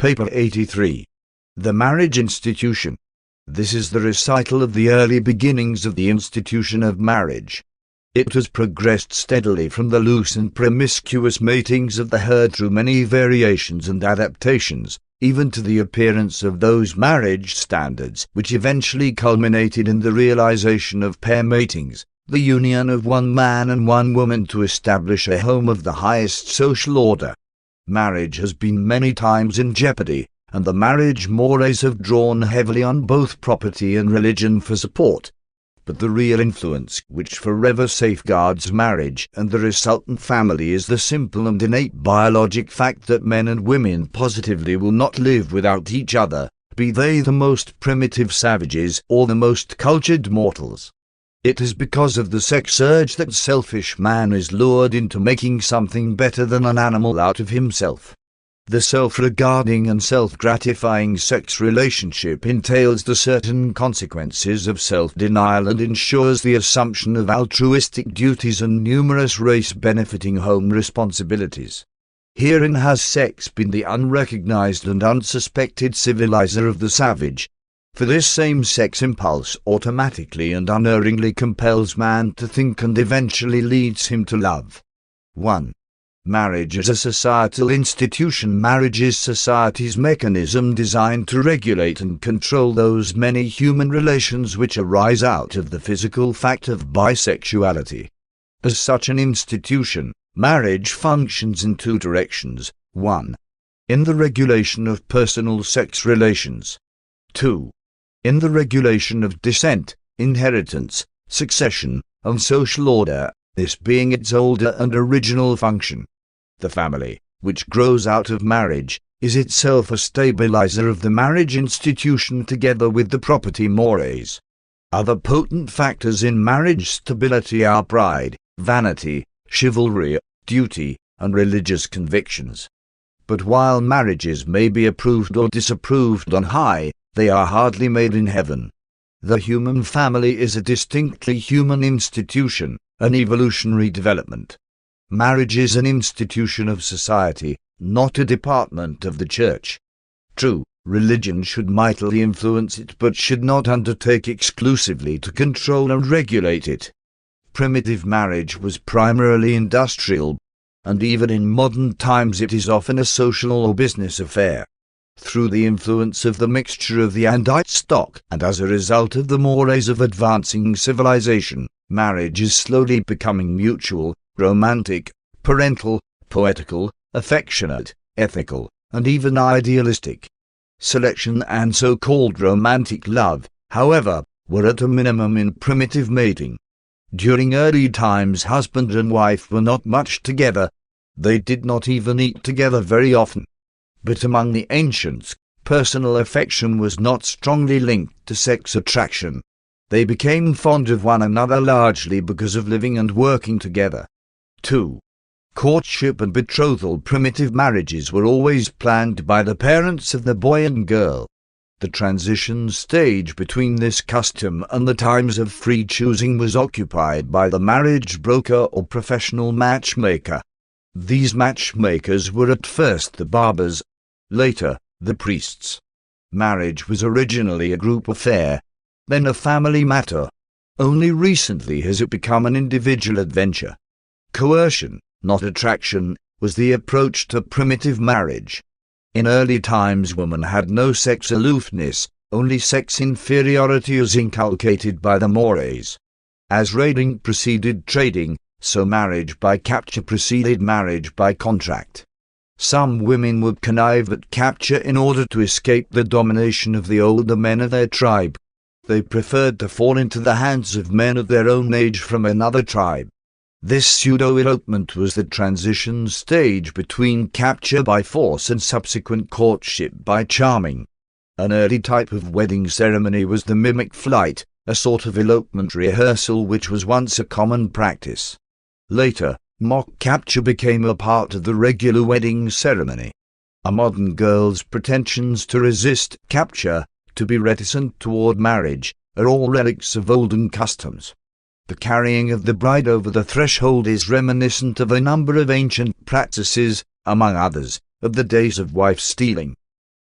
Paper 83. The Marriage Institution. This is the recital of the early beginnings of the institution of marriage. It has progressed steadily from the loose and promiscuous matings of the herd through many variations and adaptations, even to the appearance of those marriage standards which eventually culminated in the realization of pair matings, the union of one man and one woman to establish a home of the highest social order. Marriage has been many times in jeopardy, and the marriage mores have drawn heavily on both property and religion for support. But the real influence which forever safeguards marriage and the resultant family is the simple and innate biologic fact that men and women positively will not live without each other, be they the most primitive savages or the most cultured mortals. It is because of the sex urge that selfish man is lured into making something better than an animal out of himself. The self-regarding and self-gratifying sex relationship entails the certain consequences of self-denial and ensures the assumption of altruistic duties and numerous race-benefiting home responsibilities. Herein has sex been the unrecognized and unsuspected civilizer of the savage. For this same sex impulse automatically and unerringly compels man to think and eventually leads him to love. 1. Marriage as a societal institution. Marriage is society's mechanism designed to regulate and control those many human relations which arise out of the physical fact of bisexuality. As such an institution, marriage functions in two directions: 1. In the regulation of personal sex relations. 2. In the regulation of descent, inheritance, succession, and social order, this being its older and original function. The family, which grows out of marriage, is itself a stabilizer of the marriage institution together with the property mores. Other potent factors in marriage stability are pride, vanity, chivalry, duty, and religious convictions. But while marriages may be approved or disapproved on high, they are hardly made in heaven. The human family is a distinctly human institution, an evolutionary development. Marriage is an institution of society, not a department of the church. True, religion should mightily influence it but should not undertake exclusively to control and regulate it. Primitive marriage was primarily industrial, and even in modern times it is often a social or business affair. Through the influence of the mixture of the Andite stock and as a result of the mores of advancing civilization, marriage is slowly becoming mutual, romantic, parental, poetical, affectionate, ethical, and even idealistic. Selection and so-called romantic love, however, were at a minimum in primitive mating. During early times husband and wife were not much together. They did not even eat together very often. But among the ancients, personal affection was not strongly linked to sex attraction. They became fond of one another largely because of living and working together. 2. Courtship and betrothal. Primitive marriages were always planned by the parents of the boy and girl. The transition stage between this custom and the times of free choosing was occupied by the marriage broker or professional matchmaker. These matchmakers were at first the barbers, later, the priests. Marriage was originally a group affair, then a family matter. Only recently has it become an individual adventure. Coercion, not attraction, was the approach to primitive marriage. In early times woman had no sex aloofness, only sex inferiority as inculcated by the mores. As raiding preceded trading, so marriage by capture preceded marriage by contract. Some women would connive at capture in order to escape the domination of the older men of their tribe. They preferred to fall into the hands of men of their own age from another tribe. This pseudo-elopement was the transition stage between capture by force and subsequent courtship by charming. An early type of wedding ceremony was the mimic flight, a sort of elopement rehearsal which was once a common practice. Later, mock capture became a part of the regular wedding ceremony. A modern girl's pretensions to resist capture, to be reticent toward marriage, are all relics of olden customs. The carrying of the bride over the threshold is reminiscent of a number of ancient practices, among others, of the days of wife-stealing.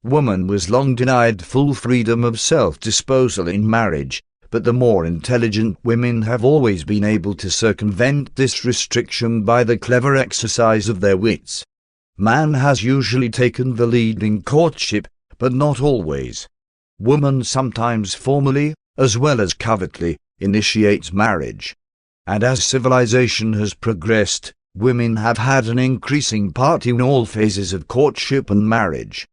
Woman was long denied full freedom of self-disposal in marriage, but the more intelligent women have always been able to circumvent this restriction by the clever exercise of their wits. Man has usually taken the lead in courtship, but not always. Woman sometimes formally, as well as covertly, initiates marriage. And as civilization has progressed, women have had an increasing part in all phases of courtship and marriage.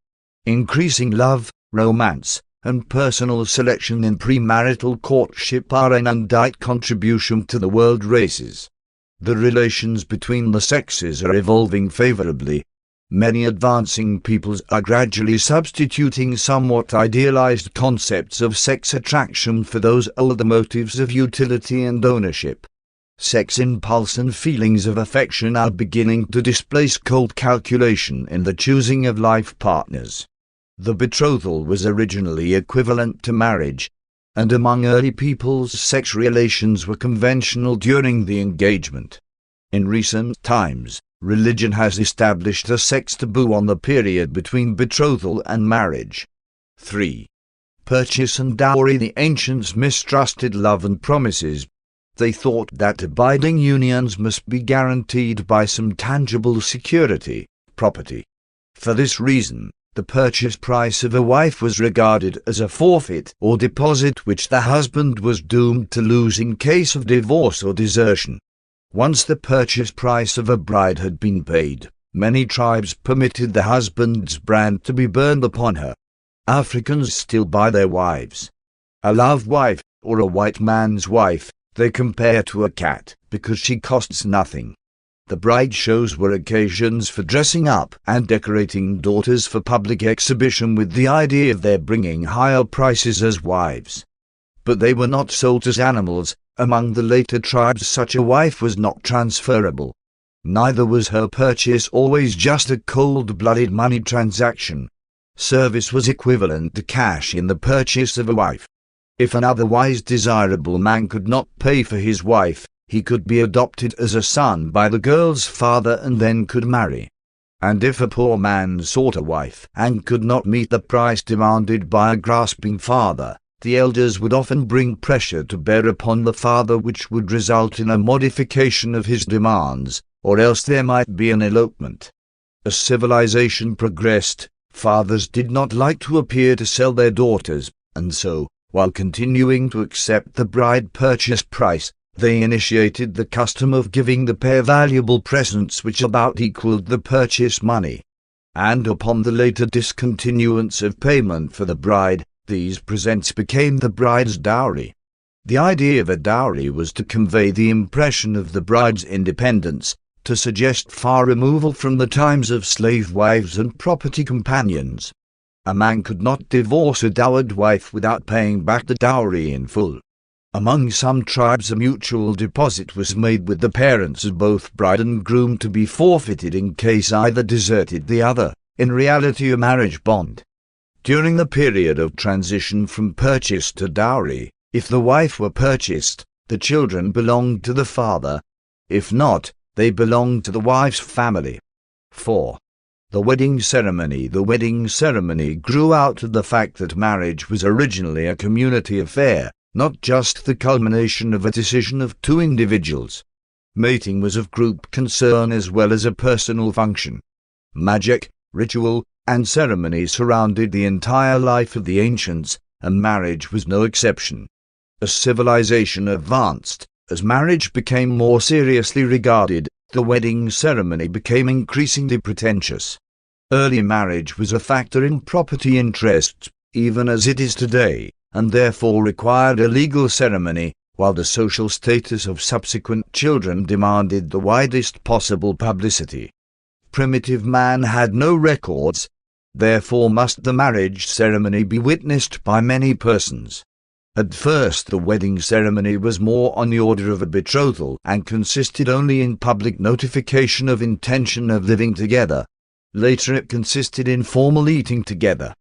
Increasing love, romance, and personal selection in premarital courtship are an undoubted contribution to the world races. The relations between the sexes are evolving favorably. Many advancing peoples are gradually substituting somewhat idealized concepts of sex attraction for those older motives of utility and ownership. Sex impulse and feelings of affection are beginning to displace cold calculation in the choosing of life partners. The betrothal was originally equivalent to marriage, and among early peoples sex relations were conventional during the engagement. In recent times, religion has established a sex taboo on the period between betrothal and marriage. 3. Purchase and dowry. The ancients mistrusted love and promises. They thought that abiding unions must be guaranteed by some tangible security, property. For this reason, the purchase price of a wife was regarded as a forfeit or deposit which the husband was doomed to lose in case of divorce or desertion. Once the purchase price of a bride had been paid, many tribes permitted the husband's brand to be burned upon her. Africans still buy their wives. A love wife, or a white man's wife, they compare to a cat, because she costs nothing. The bride shows were occasions for dressing up and decorating daughters for public exhibition with the idea of their bringing higher prices as wives. But they were not sold as animals. Among the later tribes such a wife was not transferable. Neither was her purchase always just a cold-blooded money transaction. Service was equivalent to cash in the purchase of a wife. If an otherwise desirable man could not pay for his wife, he could be adopted as a son by the girl's father and then could marry. And if a poor man sought a wife and could not meet the price demanded by a grasping father, the elders would often bring pressure to bear upon the father which would result in a modification of his demands, or else there might be an elopement. As civilization progressed, fathers did not like to appear to sell their daughters, and so, while continuing to accept the bride purchase price, they initiated the custom of giving the pair valuable presents which about equaled the purchase money. And upon the later discontinuance of payment for the bride, these presents became the bride's dowry. The idea of a dowry was to convey the impression of the bride's independence, to suggest far removal from the times of slave wives and property companions. A man could not divorce a dowered wife without paying back the dowry in full. Among some tribes a mutual deposit was made with the parents of both bride and groom to be forfeited in case either deserted the other, in reality a marriage bond. During the period of transition from purchase to dowry, if the wife were purchased, the children belonged to the father. If not, they belonged to the wife's family. 4. The wedding ceremony. The wedding ceremony grew out of the fact that marriage was originally a community affair, not just the culmination of a decision of two individuals. Mating was of group concern as well as a personal function. Magic, ritual, and ceremony surrounded the entire life of the ancients, and marriage was no exception. As civilization advanced, as marriage became more seriously regarded, the wedding ceremony became increasingly pretentious. Early marriage was a factor in property interests, even as it is today, and therefore required a legal ceremony, while the social status of subsequent children demanded the widest possible publicity. Primitive man had no records, therefore must the marriage ceremony be witnessed by many persons. At first the wedding ceremony was more on the order of a betrothal and consisted only in public notification of intention of living together. Later it consisted in formal eating together.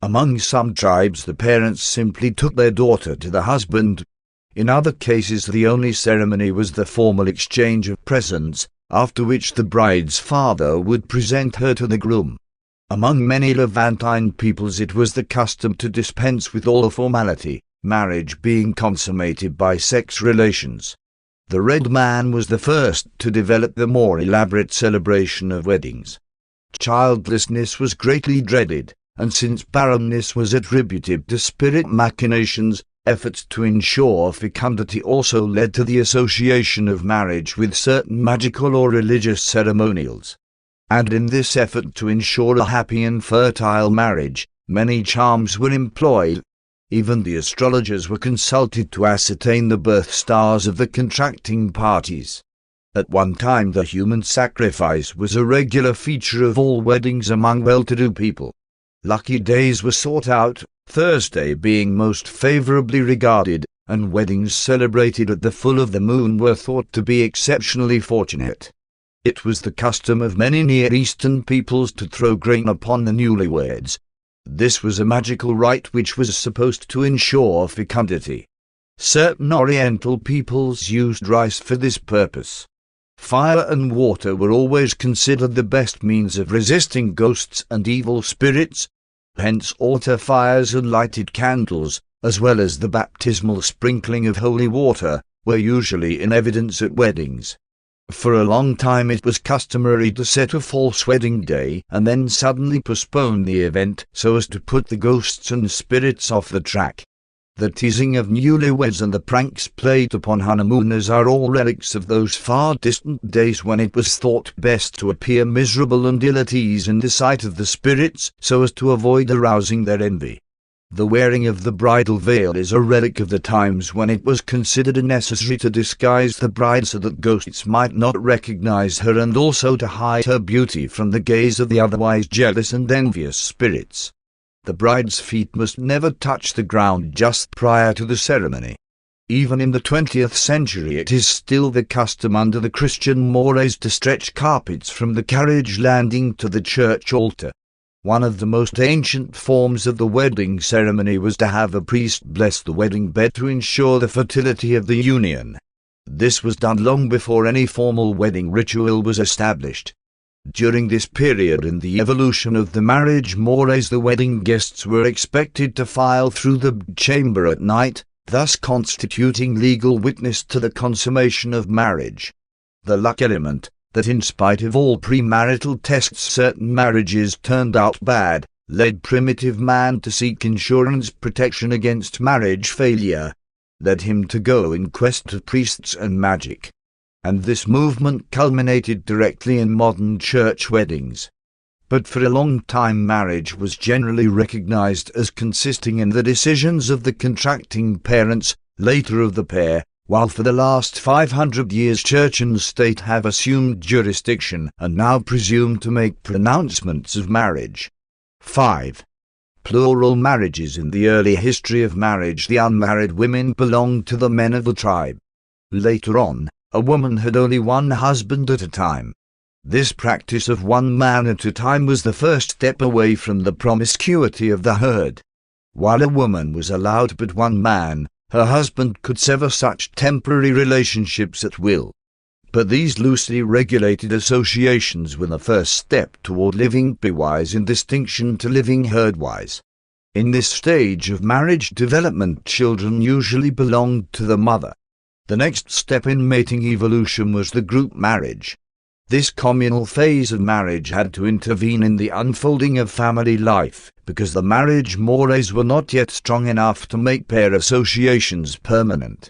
Among some tribes the parents simply took their daughter to the husband. In other cases the only ceremony was the formal exchange of presents, after which the bride's father would present her to the groom. Among many Levantine peoples it was the custom to dispense with all formality, marriage being consummated by sex relations. The red man was the first to develop the more elaborate celebration of weddings. Childlessness was greatly dreaded, and since barrenness was attributed to spirit machinations, efforts to ensure fecundity also led to the association of marriage with certain magical or religious ceremonials. And in this effort to ensure a happy and fertile marriage, many charms were employed. Even the astrologers were consulted to ascertain the birth stars of the contracting parties. At one time the human sacrifice was a regular feature of all weddings among well-to-do people. Lucky days were sought out, Thursday being most favorably regarded, and weddings celebrated at the full of the moon were thought to be exceptionally fortunate. It was the custom of many Near Eastern peoples to throw grain upon the newlyweds. This was a magical rite which was supposed to ensure fecundity. Certain Oriental peoples used rice for this purpose. Fire and water were always considered the best means of resisting ghosts and evil spirits. Hence altar fires and lighted candles, as well as the baptismal sprinkling of holy water, were usually in evidence at weddings. For a long time it was customary to set a false wedding day and then suddenly postpone the event so as to put the ghosts and spirits off the track. The teasing of newlyweds and the pranks played upon honeymooners are all relics of those far distant days when it was thought best to appear miserable and ill at ease in the sight of the spirits so as to avoid arousing their envy. The wearing of the bridal veil is a relic of the times when it was considered necessary to disguise the bride so that ghosts might not recognize her and also to hide her beauty from the gaze of the otherwise jealous and envious spirits. The bride's feet must never touch the ground just prior to the ceremony. Even in the 20th century it is still the custom under the Christian mores to stretch carpets from the carriage landing to the church altar. One of the most ancient forms of the wedding ceremony was to have a priest bless the wedding bed to ensure the fertility of the union. This was done long before any formal wedding ritual was established. During this period in the evolution of the marriage mores, the wedding guests were expected to file through the chamber at night, thus constituting legal witness to the consummation of marriage. The luck element, that in spite of all premarital tests certain marriages turned out bad, led primitive man to seek insurance protection against marriage failure, led him to go in quest of priests and magic. And this movement culminated directly in modern church weddings. But for a long time marriage was generally recognized as consisting in the decisions of the contracting parents, later of the pair, while for the last 500 years church and state have assumed jurisdiction and now presume to make pronouncements of marriage. 5. Plural marriages. In the early history of marriage, the unmarried women belonged to the men of the tribe. Later on, a woman had only one husband at a time. This practice of one man at a time was the first step away from the promiscuity of the herd. While a woman was allowed but one man, her husband could sever such temporary relationships at will. But these loosely regulated associations were the first step toward living bewise in distinction to living herdwise. In this stage of marriage development, children usually belonged to the mother. The next step in mating evolution was the group marriage. This communal phase of marriage had to intervene in the unfolding of family life, because the marriage mores were not yet strong enough to make pair associations permanent.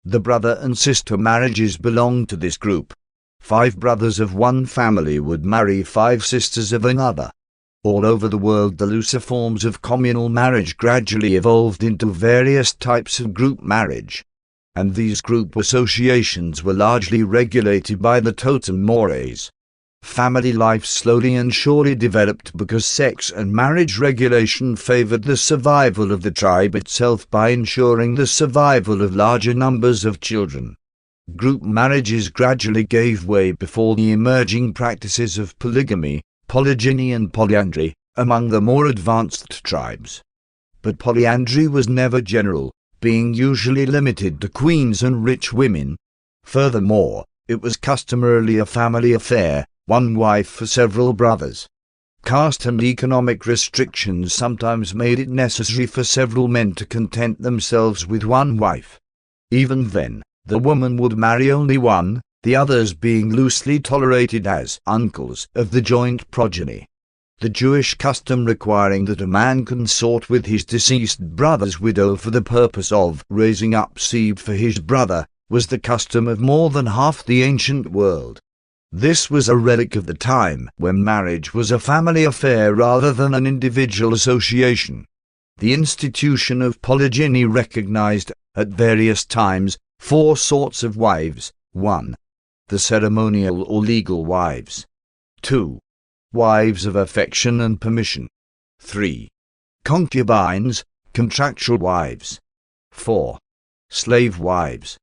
The brother and sister marriages belonged to this group. 5 brothers of one family would marry 5 sisters of another. All over the world the looser forms of communal marriage gradually evolved into various types of group marriage. And these group associations were largely regulated by the totem mores. Family life slowly and surely developed because sex and marriage regulation favored the survival of the tribe itself by ensuring the survival of larger numbers of children. Group marriages gradually gave way before the emerging practices of polygamy, polygyny and polyandry among the more advanced tribes. But polyandry was never general, being usually limited to queens and rich women. Furthermore, it was customarily a family affair, one wife for several brothers. Caste and economic restrictions sometimes made it necessary for several men to content themselves with one wife. Even then, the woman would marry only one, the others being loosely tolerated as uncles of the joint progeny. The Jewish custom requiring that a man consort with his deceased brother's widow for the purpose of raising up seed for his brother was the custom of more than half the ancient world. This was a relic of the time when marriage was a family affair rather than an individual association. The institution of polygyny recognized, at various times, 4 sorts of wives. 1. The ceremonial or legal wives. 2. Wives of affection and permission. 3. Concubines, contractual wives. 4. Slave wives.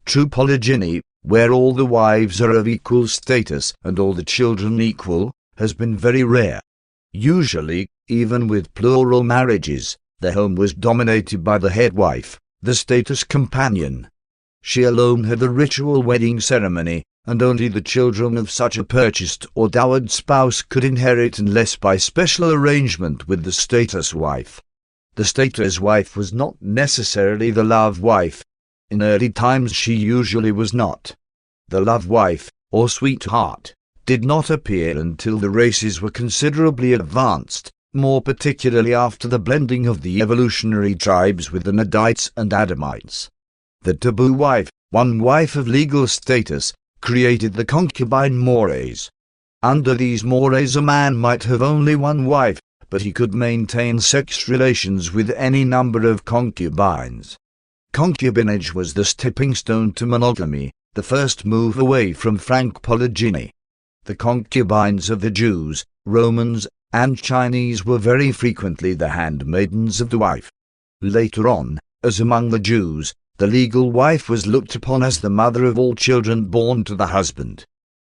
True polygyny, where all the wives are of equal status and all the children equal, has been very rare. Usually, even with plural marriages, the home was dominated by the head wife, the status companion. She alone had the ritual wedding ceremony, and only the children of such a purchased or dowered spouse could inherit unless by special arrangement with the status wife. The status wife was not necessarily the love wife. In early times she usually was not. The love wife, or sweetheart, did not appear until the races were considerably advanced, more particularly after the blending of the evolutionary tribes with the Nadites and Adamites. The taboo wife, one wife of legal status, created the concubine mores. Under these mores a man might have only one wife, but he could maintain sex relations with any number of concubines. Concubinage was the stepping stone to monogamy, the first move away from frank polygyny. The concubines of the Jews, Romans, and Chinese were very frequently the handmaidens of the wife. Later on, as among the Jews, the legal wife was looked upon as the mother of all children born to the husband.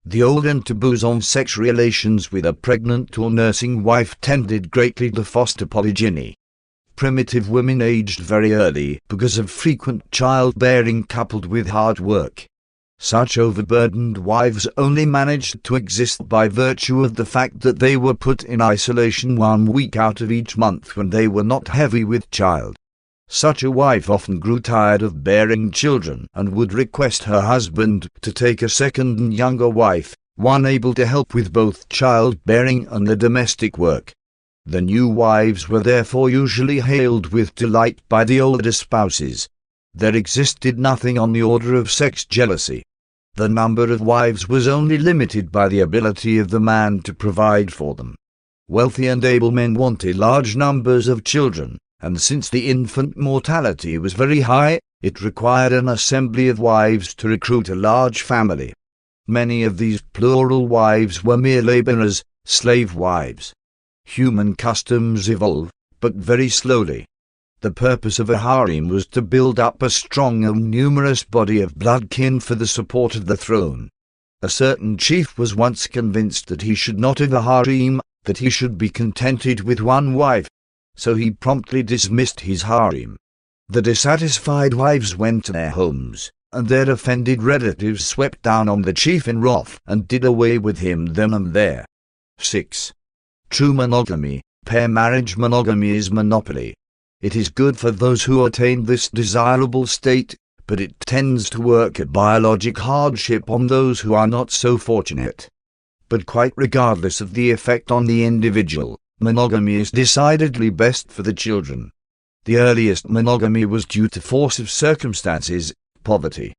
The olden taboos on sex relations with a pregnant or nursing wife tended greatly to foster polygyny. Primitive women aged very early because of frequent childbearing coupled with hard work. Such overburdened wives only managed to exist by virtue of the fact that they were put in isolation 1 week out of each month when they were not heavy with child. Such a wife often grew tired of bearing children and would request her husband to take a second and younger wife, one able to help with both childbearing and the domestic work. The new wives were therefore usually hailed with delight by the older spouses. There existed nothing on the order of sex jealousy. The number of wives was only limited by the ability of the man to provide for them. Wealthy and able men wanted large numbers of children, and since the infant mortality was very high, it required an assembly of wives to recruit a large family. Many of these plural wives were mere laborers, slave wives. Human customs evolve, but very slowly. The purpose of a harem was to build up a strong and numerous body of blood kin for the support of the throne. A certain chief was once convinced that he should not have a harem, that he should be contented with one wife. So he promptly dismissed his harem. The dissatisfied wives went to their homes, and their offended relatives swept down on the chief in wrath and did away with him then and there. 6. True monogamy, pair marriage. Monogamy is monopoly. It is good for those who attain this desirable state, but it tends to work at biologic hardship on those who are not so fortunate. But quite regardless of the effect on the individual, monogamy is decidedly best for the children. The earliest monogamy was due to force of circumstances, poverty.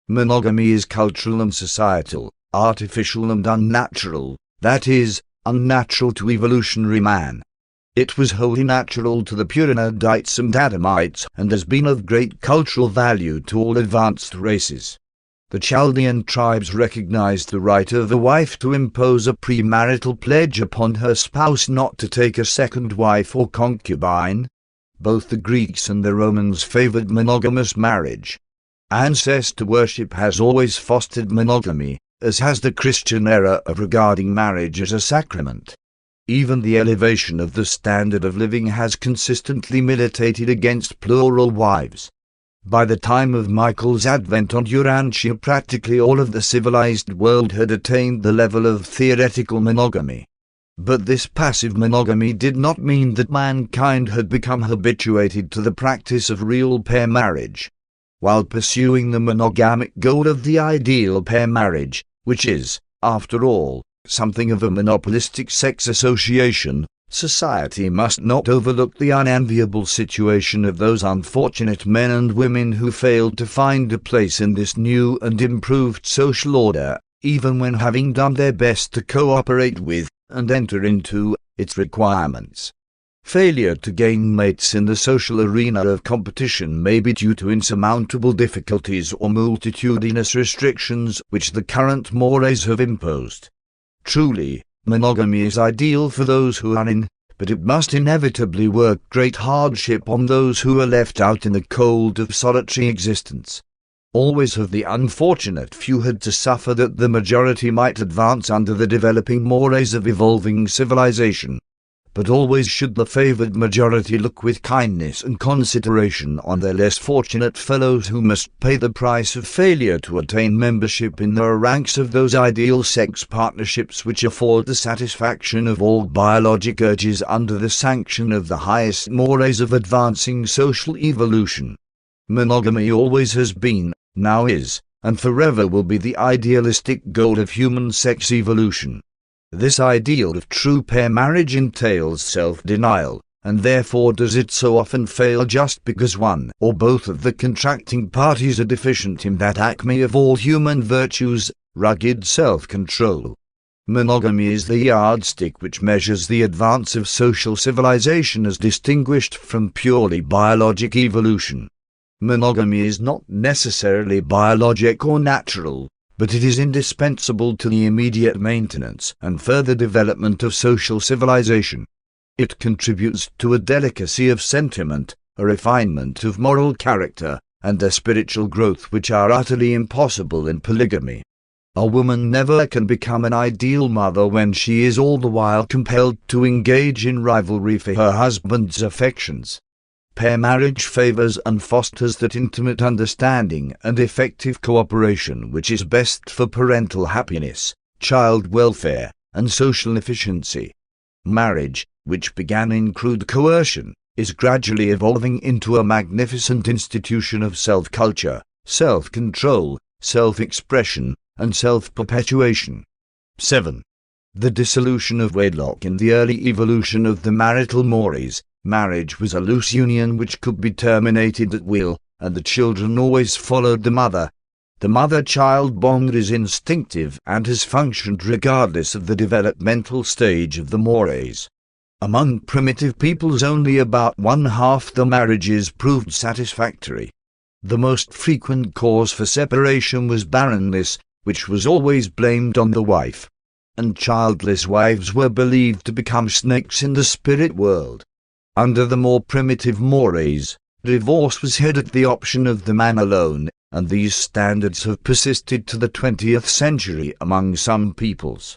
Monogamy is cultural and societal, artificial and unnatural, that is, unnatural to evolutionary man. It was wholly natural to the Nadites and Adamites and has been of great cultural value to all advanced races. The Chaldean tribes recognized the right of a wife to impose a premarital pledge upon her spouse not to take a second wife or concubine. Both the Greeks and the Romans favored monogamous marriage. Ancestor worship has always fostered monogamy, as has the Christian era of regarding marriage as a sacrament. Even the elevation of the standard of living has consistently militated against plural wives. By the time of Michael's advent on Urantia, practically all of the civilized world had attained the level of theoretical monogamy. But this passive monogamy did not mean that mankind had become habituated to the practice of real pair marriage. While pursuing the monogamic goal of the ideal pair marriage, which is, after all, something of a monopolistic sex association, society must not overlook the unenviable situation of those unfortunate men and women who failed to find a place in this new and improved social order, even when having done their best to cooperate with, and enter into, its requirements. Failure to gain mates in the social arena of competition may be due to insurmountable difficulties or multitudinous restrictions which the current mores have imposed. Truly, monogamy is ideal for those who are in, but it must inevitably work great hardship on those who are left out in the cold of solitary existence. Always have the unfortunate few had to suffer that the majority might advance under the developing mores of evolving civilization. But always should the favored majority look with kindness and consideration on their less fortunate fellows who must pay the price of failure to attain membership in the ranks of those ideal sex partnerships which afford the satisfaction of all biologic urges under the sanction of the highest mores of advancing social evolution. Monogamy always has been, now is, and forever will be the idealistic goal of human sex evolution. This ideal of true pair marriage entails self-denial, and therefore does it so often fail just because one or both of the contracting parties are deficient in that acme of all human virtues, rugged self-control. Monogamy is the yardstick which measures the advance of social civilization as distinguished from purely biologic evolution. Monogamy is not necessarily biologic or natural, but it is indispensable to the immediate maintenance and further development of social civilization. It contributes to a delicacy of sentiment, a refinement of moral character, and a spiritual growth which are utterly impossible in polygamy. A woman never can become an ideal mother when she is all the while compelled to engage in rivalry for her husband's affections. Pair marriage favors and fosters that intimate understanding and effective cooperation which is best for parental happiness, child welfare, and social efficiency. Marriage, which began in crude coercion, is gradually evolving into a magnificent institution of self-culture, self-control, self-expression, and self-perpetuation. 7. The dissolution of wedlock in the early evolution of the marital mores. Marriage was a loose union which could be terminated at will, and the children always followed the mother. The mother-child bond is instinctive and has functioned regardless of the developmental stage of the mores. Among primitive peoples only about one-half the marriages proved satisfactory. The most frequent cause for separation was barrenness, which was always blamed on the wife. And childless wives were believed to become snakes in the spirit world. Under the more primitive mores, divorce was held at the option of the man alone, and these standards have persisted to the 20th century among some peoples.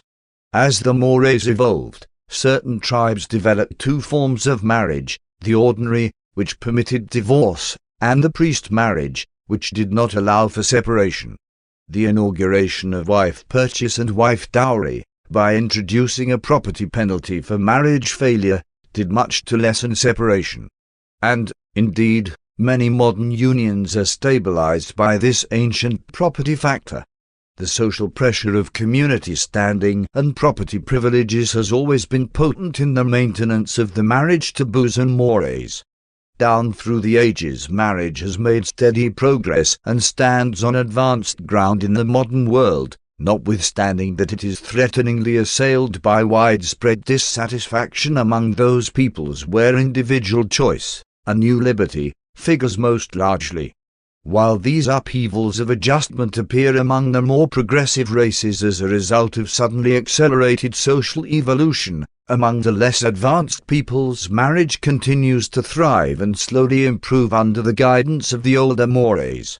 As the mores evolved, certain tribes developed two forms of marriage, the ordinary, which permitted divorce, and the priest marriage, which did not allow for separation. The inauguration of wife purchase and wife dowry, by introducing a property penalty for marriage failure, did much to lessen separation. And, indeed, many modern unions are stabilized by this ancient property factor. The social pressure of community standing and property privileges has always been potent in the maintenance of the marriage taboos and mores. Down through the ages, marriage has made steady progress and stands on advanced ground in the modern world, notwithstanding that it is threateningly assailed by widespread dissatisfaction among those peoples where individual choice, a new liberty, figures most largely. While these upheavals of adjustment appear among the more progressive races as a result of suddenly accelerated social evolution, among the less advanced peoples marriage continues to thrive and slowly improve under the guidance of the older mores.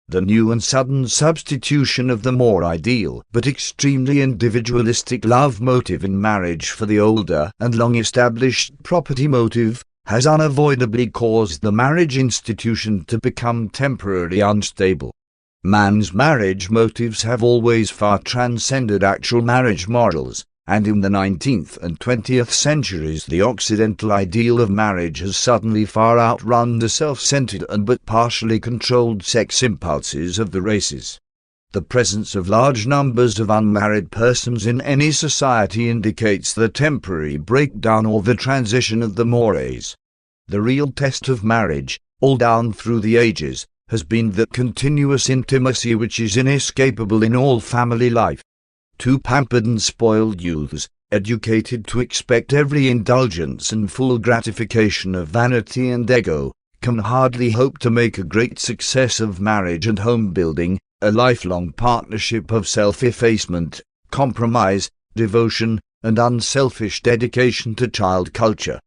The new and sudden substitution of the more ideal but extremely individualistic love motive in marriage for the older and long-established property motive has unavoidably caused the marriage institution to become temporarily unstable. Man's marriage motives have always far transcended actual marriage morals, and in the 19th and 20th centuries the Occidental ideal of marriage has suddenly far outrun the self-centered and but partially controlled sex impulses of the races. The presence of large numbers of unmarried persons in any society indicates the temporary breakdown or the transition of the mores. The real test of marriage, all down through the ages, has been that continuous intimacy which is inescapable in all family life. Two pampered and spoiled youths, educated to expect every indulgence and full gratification of vanity and ego, can hardly hope to make a great success of marriage and home-building, a lifelong partnership of self-effacement, compromise, devotion, and unselfish dedication to child culture.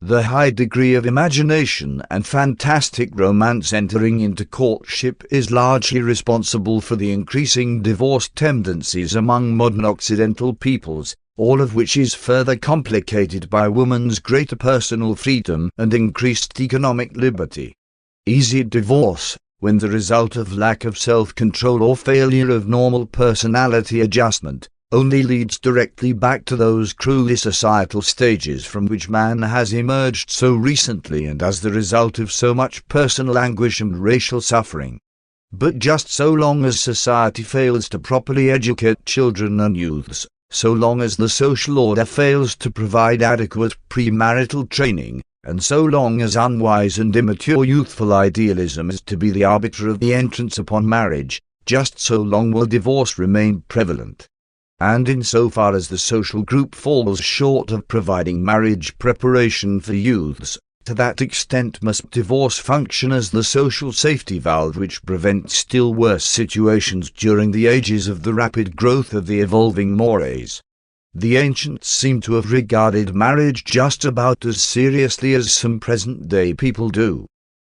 The high degree of imagination and fantastic romance entering into courtship is largely responsible for the increasing divorce tendencies among modern Occidental peoples, all of which is further complicated by women's greater personal freedom and increased economic liberty. Easy divorce, when the result of lack of self-control or failure of normal personality adjustment, only leads directly back to those cruelly societal stages from which man has emerged so recently and as the result of so much personal anguish and racial suffering. But just so long as society fails to properly educate children and youths, so long as the social order fails to provide adequate premarital training, and so long as unwise and immature youthful idealism is to be the arbiter of the entrance upon marriage, just so long will divorce remain prevalent. And insofar as the social group falls short of providing marriage preparation for youths, to that extent must divorce function as the social safety valve which prevents still worse situations during the ages of the rapid growth of the evolving mores. The ancients seem to have regarded marriage just about as seriously as some present-day people do.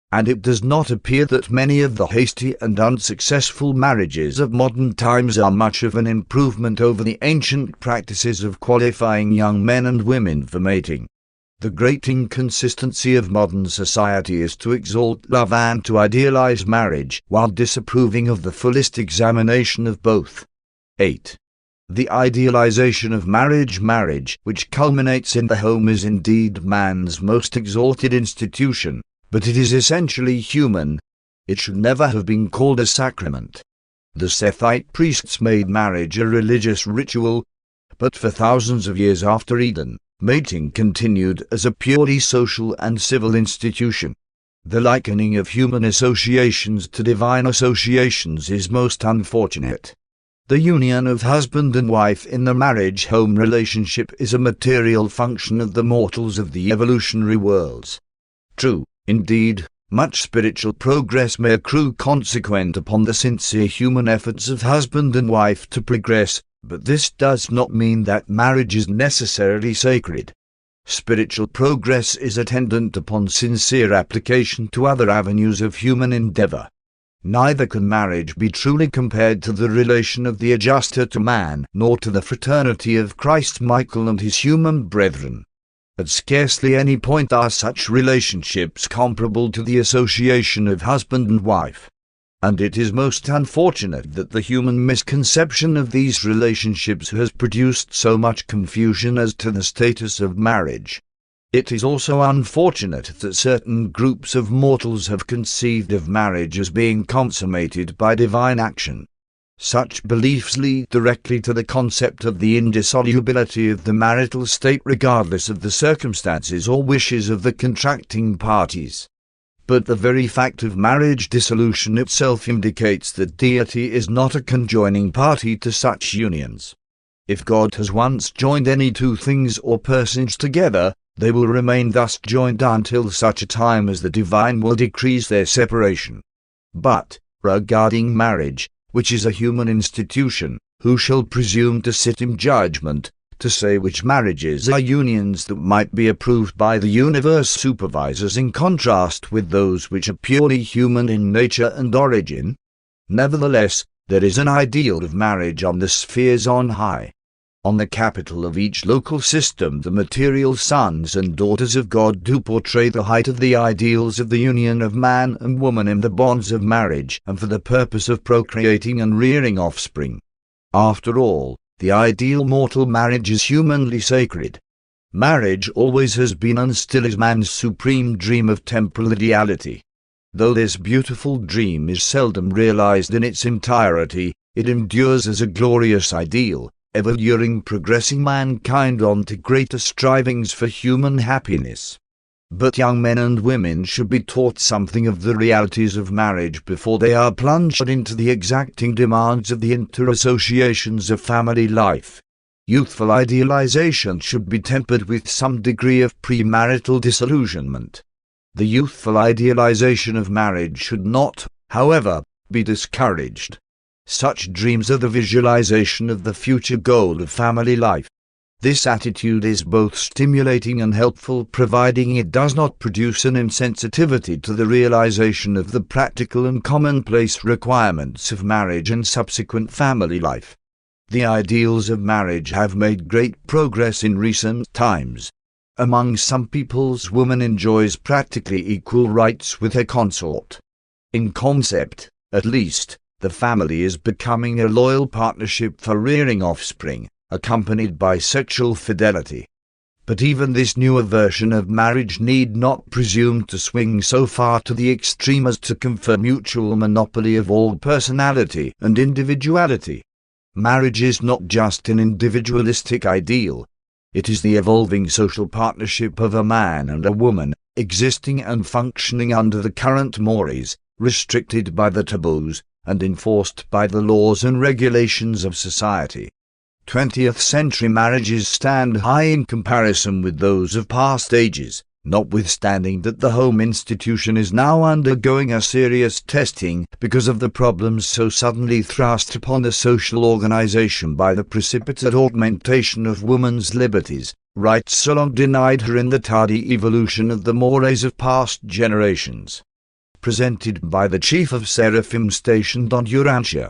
And it does not appear that many of the hasty and unsuccessful marriages of modern times are much of an improvement over the ancient practices of qualifying young men and women for mating. The great inconsistency of modern society is to exalt love and to idealize marriage, while disapproving of the fullest examination of both. 8. The idealization of marriage, which culminates in the home, is indeed man's most exalted institution. But it is essentially human. It should never have been called a sacrament. The Sethite priests made marriage a religious ritual, but for thousands of years after Eden, mating continued as a purely social and civil institution. The likening of human associations to divine associations is most unfortunate. The union of husband and wife in the marriage-home relationship is a material function of the mortals of the evolutionary worlds. True. Indeed, much spiritual progress may accrue consequent upon the sincere human efforts of husband and wife to progress, but this does not mean that marriage is necessarily sacred. Spiritual progress is attendant upon sincere application to other avenues of human endeavor. Neither can marriage be truly compared to the relation of the adjuster to man, nor to the fraternity of Christ Michael and his human brethren. At scarcely any point are such relationships comparable to the association of husband and wife. And it is most unfortunate that the human misconception of these relationships has produced so much confusion as to the status of marriage. It is also unfortunate that certain groups of mortals have conceived of marriage as being consummated by divine action. Such beliefs lead directly to the concept of the indissolubility of the marital state regardless of the circumstances or wishes of the contracting parties. But the very fact of marriage dissolution itself indicates that Deity is not a conjoining party to such unions. If God has once joined any two things or persons together, they will remain thus joined until such a time as the divine will decrease their separation. But, regarding marriage, which is a human institution, who shall presume to sit in judgment, to say which marriages are unions that might be approved by the universe supervisors in contrast with those which are purely human in nature and origin? Nevertheless, there is an ideal of marriage on the spheres on high. On the capital of each local system the material sons and daughters of God do portray the height of the ideals of the union of man and woman in the bonds of marriage and for the purpose of procreating and rearing offspring. After all, The ideal mortal marriage is humanly sacred. Marriage always has been and still is man's supreme dream of temporal ideality. Though this beautiful dream is seldom realized in its entirety, it endures as a glorious ideal, ever luring progressing mankind on to greater strivings for human happiness. But young men and women should be taught something of the realities of marriage before they are plunged into the exacting demands of the inter-associations of family life. Youthful idealization should be tempered with some degree of premarital disillusionment. The youthful idealization of marriage should not, however, be discouraged. Such dreams are the visualization of the future goal of family life. This attitude is both stimulating and helpful, providing it does not produce an insensitivity to the realization of the practical and commonplace requirements of marriage and subsequent family life. The ideals of marriage have made great progress in recent times. Among some peoples, woman enjoys practically equal rights with her consort. In concept, at least, the family is becoming a loyal partnership for rearing offspring, accompanied by sexual fidelity. But even this newer version of marriage need not presume to swing so far to the extreme as to confer mutual monopoly of all personality and individuality. Marriage is not just an individualistic ideal. It is the evolving social partnership of a man and a woman, existing and functioning under the current mores, restricted by the taboos, and enforced by the laws and regulations of society. 20th century marriages stand high in comparison with those of past ages, notwithstanding that the home institution is now undergoing a serious testing because of the problems so suddenly thrust upon the social organization by the precipitate augmentation of woman's liberties, rights so long denied her in the tardy evolution of the mores of past generations. Presented by the Chief of Seraphim stationed on Urantia.